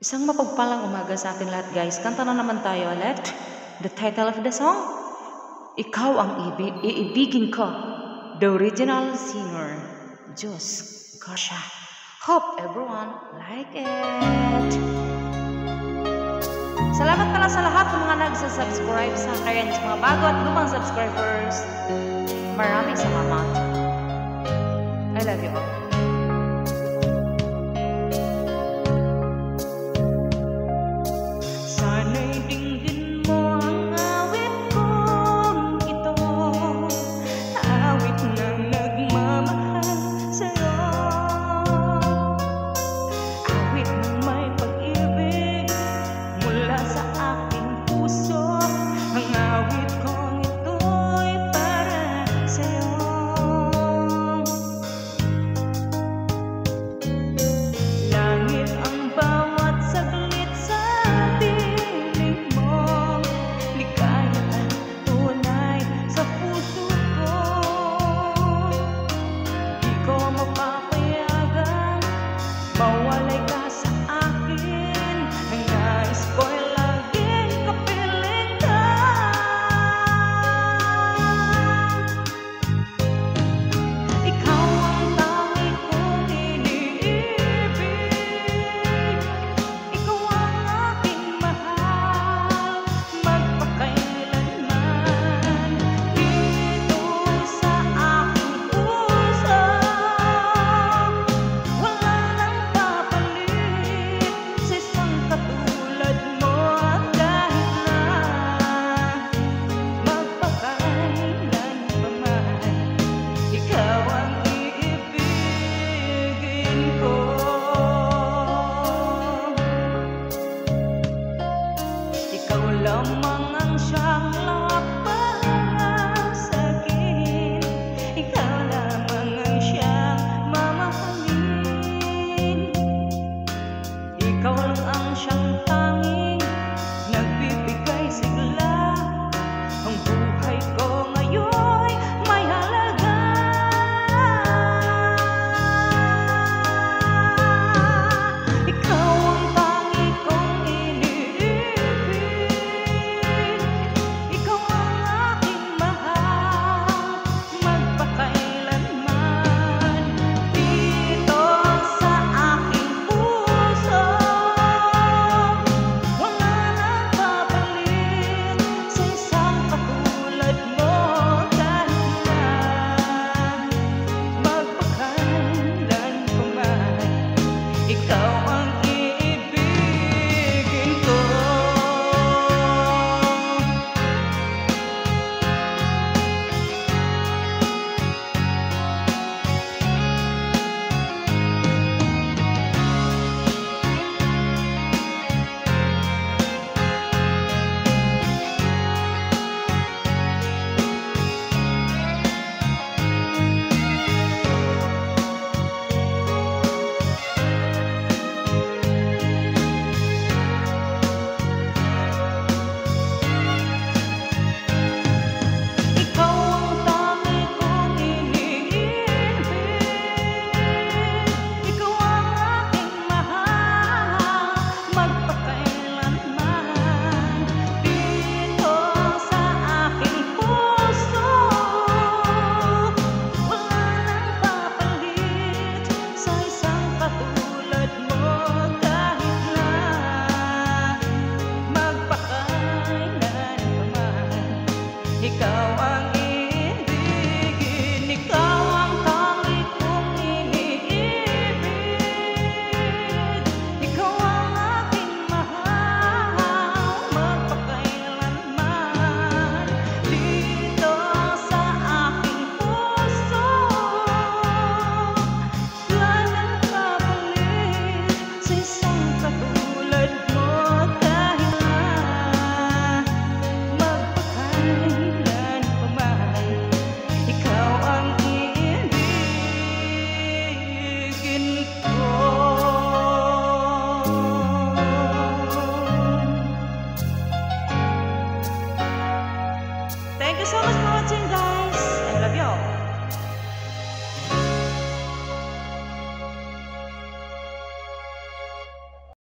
Isang mapagpalang umaga sa atin lahat, guys. Kanta na naman tayo ulit. The title of the song, Ikaw ang iibigin ko. The original singer, Diyos Garcia. Hope everyone like it. Salamat pala sa lahat ng mga nagsasubscribe sa akin, sa mga bago at lumang subscribers. Maraming salamat. I love you all.